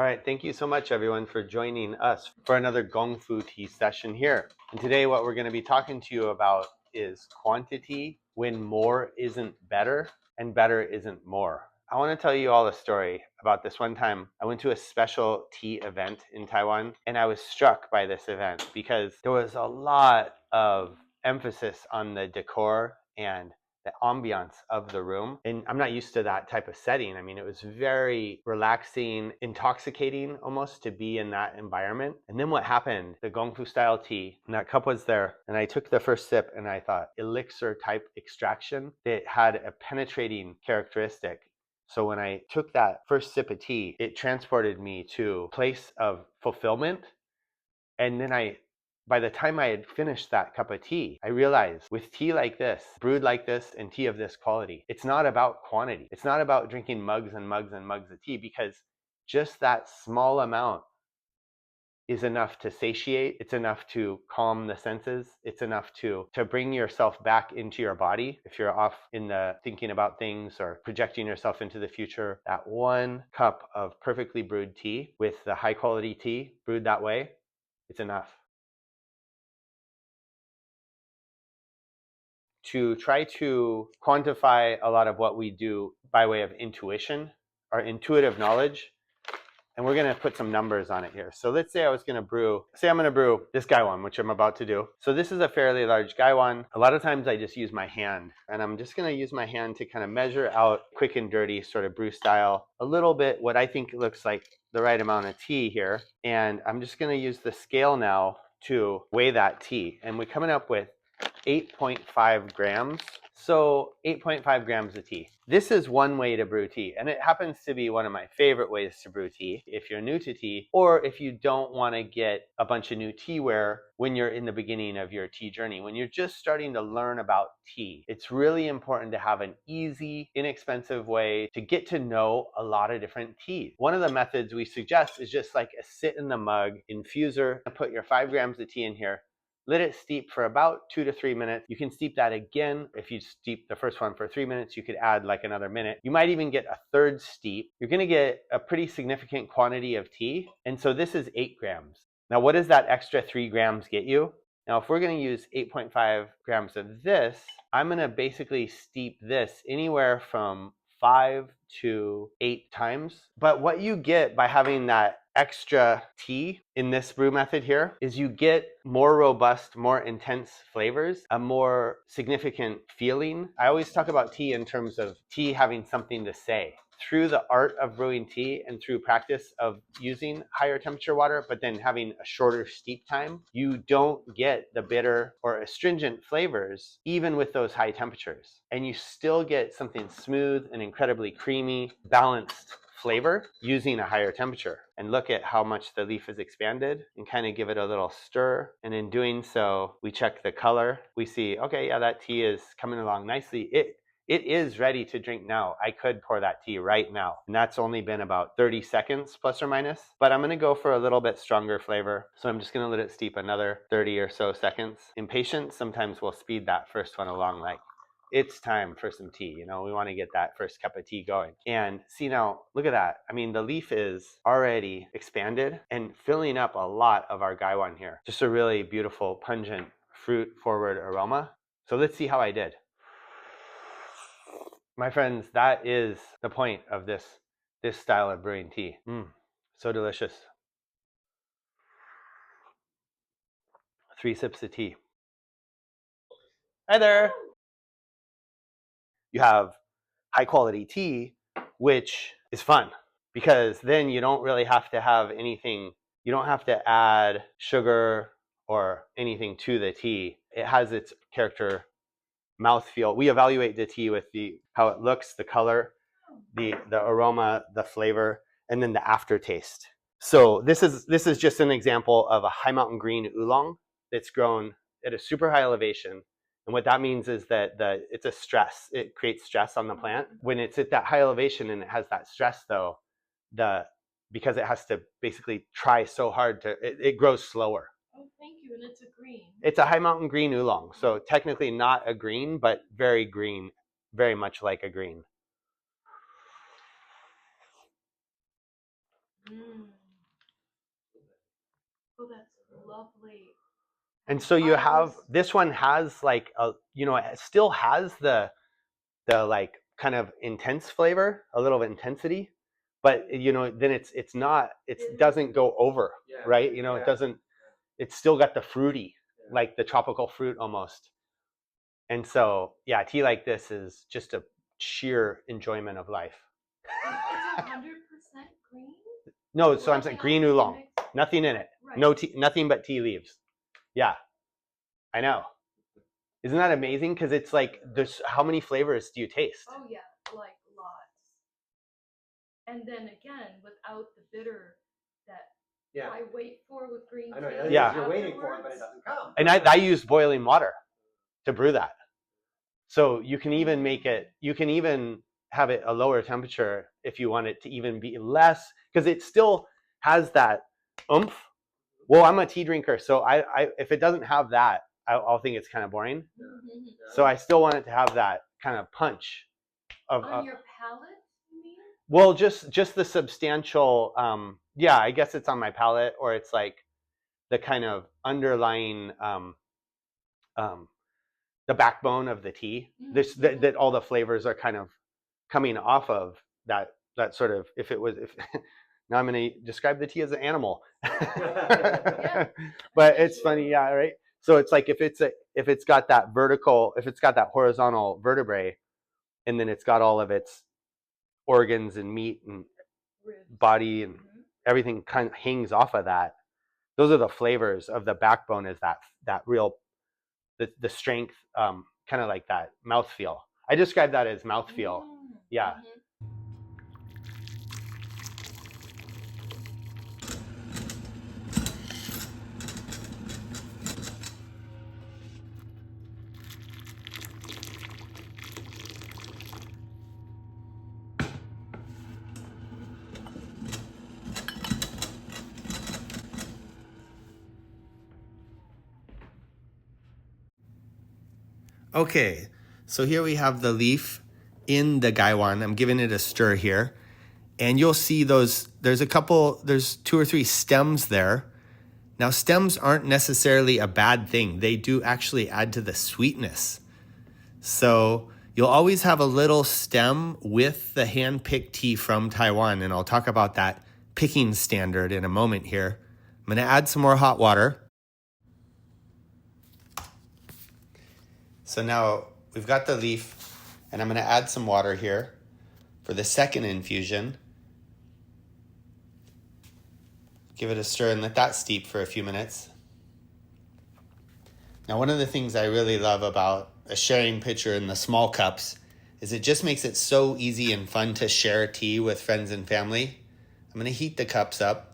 All right, thank you so much everyone for joining us for another Gong Fu tea session here. And today what we're going to be talking to you about is quantity when more isn't better and better isn't more. I want to tell you all a story about this one time. I went to a special tea event in Taiwan and I was struck by this event because there was a lot of emphasis on the decor and the ambiance of the room. And I'm not used to that type of setting. I mean, it was very relaxing, intoxicating almost to be in that environment. And then what happened, the Gongfu style tea, and that cup was there. And I took the first sip and I thought, elixir type extraction. It had a penetrating characteristic. So when I took that first sip of tea, it transported me to a place of fulfillment. And then by the time I had finished that cup of tea, I realized with tea like this, brewed like this, and tea of this quality, it's not about quantity. It's not about drinking mugs and mugs and mugs of tea, because just that small amount is enough to satiate. It's enough to calm the senses. It's enough to bring yourself back into your body. If you're off in the thinking about things or projecting yourself into the future, that one cup of perfectly brewed tea with the high quality tea brewed that way, it's enough. To try to quantify a lot of what we do by way of intuition, our intuitive knowledge, and we're going to put some numbers on it here. So let's say I'm going to brew this Gaiwan, which I'm about to do. So this is a fairly large Gaiwan. A lot of times I just use my hand, and I'm just going to use my hand to kind of measure out quick and dirty sort of brew style, a little bit what I think looks like the right amount of tea here. And I'm just going to use the scale now to weigh that tea. And we're coming up with 8.5 grams. So 8.5 grams of tea. This is one way to brew tea, and it happens to be one of my favorite ways to brew tea if you're new to tea, or if you don't want to get a bunch of new teaware when you're in the beginning of your tea journey. When you're just starting to learn about tea, it's really important to have an easy, inexpensive way to get to know a lot of different teas. One of the methods we suggest is just like a sit in the mug infuser, and put your 5 grams of tea in here. Let it steep for about 2 to 3 minutes. You can steep that again. If you steep the first one for 3 minutes, you could add like another minute. You might even get a third steep. You're going to get a pretty significant quantity of tea. And so this is 8 grams. Now, what does that extra 3 grams get you? Now, if we're going to use 8.5 grams of this, I'm going to basically steep this anywhere from 5 to 8 times. But what you get by having that extra tea in this brew method here is you get more robust, more intense flavors, a more significant feeling. I always talk about tea in terms of tea having something to say. Through the art of brewing tea and through practice of using higher temperature water, but then having a shorter steep time, you don't get the bitter or astringent flavors even with those high temperatures. And you still get something smooth and incredibly creamy, balanced flavor using a higher temperature. And look at how much the leaf is expanded, and kind of give it a little stir. And in doing so, we check the color. We see, okay, yeah, that tea is coming along nicely. It is ready to drink now. I could pour that tea right now. And that's only been about 30 seconds plus or minus. But I'm going to go for a little bit stronger flavor. So I'm just going to let it steep another 30 or so seconds. Impatient, sometimes we'll speed that first one along, like, it's time for some tea. You know, we want to get that first cup of tea going. And see now, look at that. I mean, the leaf is already expanded and filling up a lot of our Gaiwan here. Just a really beautiful, pungent, fruit-forward aroma. So let's see how I did. My friends, that is the point of this style of brewing tea. So delicious. 3 sips of tea. Hi there. You have high quality tea, which is fun because then you don't really have to have anything. You don't have to add sugar or anything to the tea. It has its character, mouthfeel. We evaluate the tea with how it looks, the color, the aroma, the flavor, and then the aftertaste. So this is just an example of a high mountain green oolong that's grown at a super high elevation. And what that means is that it's a stress. It creates stress on the plant. When it's at that high elevation and it has that stress though, because it has to basically try so hard it grows slower. Oh, thank you. And it's a green. It's a high mountain green oolong. So technically not a green, but very green, very much like a green. Mm. Oh, that's lovely. And so you I have, was- this one has like a, you know, it still has the like kind of intense flavor, a little intensity, but you know, then it's not, it doesn't go over, right? You know, it doesn't, it's still got the fruity, like the tropical fruit almost. And so, yeah, tea like this is just a sheer enjoyment of life. It's 100% green? No, so I'm saying green oolong, nothing in it, Right. no tea, nothing but tea leaves. Yeah, I know. Isn't that amazing? Because it's like, there's, how many flavors do you taste? Oh yeah, like lots. And then again, without the bitter that I wait for with green I know, tea. Yeah. you're waiting for it, but it doesn't come. And I use boiling water to brew that. So you can even make it, you can even have it a lower temperature if you want it to even be less, because it still has that oomph. Well, I'm a tea drinker, so I if it doesn't have that, I'll think it's kind of boring. Mm-hmm. So I still want it to have that kind of punch of On your palate, you mean? well, just the substantial, yeah, I guess it's on my palate, or it's like the kind of underlying the backbone of the tea. This that all the flavors are kind of coming off of that sort of, if it was, if now I'm going to describe the tea as an animal. But it's funny, yeah, right? So it's like if it's got that vertical, if it's got that horizontal vertebrae, and then it's got all of its organs and meat and body and everything kind of hangs off of that. Those are the flavors of the backbone, is that real, the strength, kind of like that mouthfeel. I describe that as mouthfeel. Yeah. Okay, so here we have the leaf in the Gaiwan. I'm giving it a stir here. And you'll see there's two or three stems there. Now, stems aren't necessarily a bad thing. They do actually add to the sweetness. So you'll always have a little stem with the hand-picked tea from Taiwan, and I'll talk about that picking standard in a moment here. I'm going to add some more hot water. So now we've got the leaf, and I'm going to add some water here for the second infusion. Give it a stir and let that steep for a few minutes. Now, one of the things I really love about a sharing pitcher in the small cups is it just makes it so easy and fun to share tea with friends and family. I'm going to heat the cups up.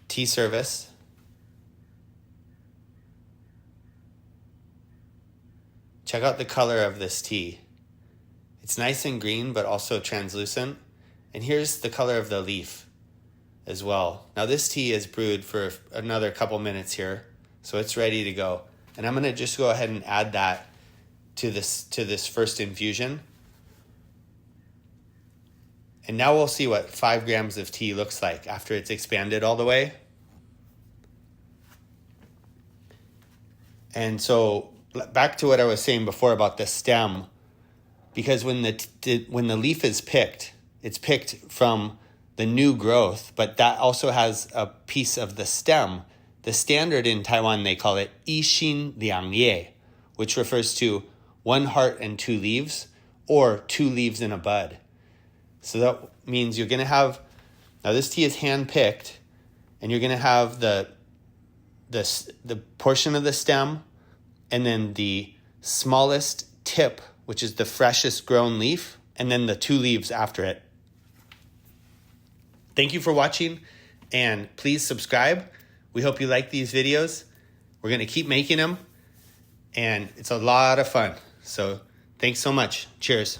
Tea service. Check out the color of this tea. It's nice and green, but also translucent. And here's the color of the leaf as well. Now this tea is brewed for another couple minutes here, so it's ready to go. And I'm going to just go ahead and add that to this first infusion. And now we'll see what 5 grams of tea looks like after it's expanded all the way. And so back to what I was saying before about the stem, because when the leaf is picked, it's picked from the new growth, but that also has a piece of the stem. The standard in Taiwan, they call it 一心两叶, which refers to 1 heart and 2 leaves, or 2 leaves in a bud. So that means you're going to have, now this tea is hand picked, and you're going to have the portion of the stem, and then the smallest tip, which is the freshest grown leaf, and then the 2 leaves after it. Thank you for watching, and please subscribe. We hope you like these videos. We're going to keep making them, and it's a lot of fun. So thanks so much. Cheers.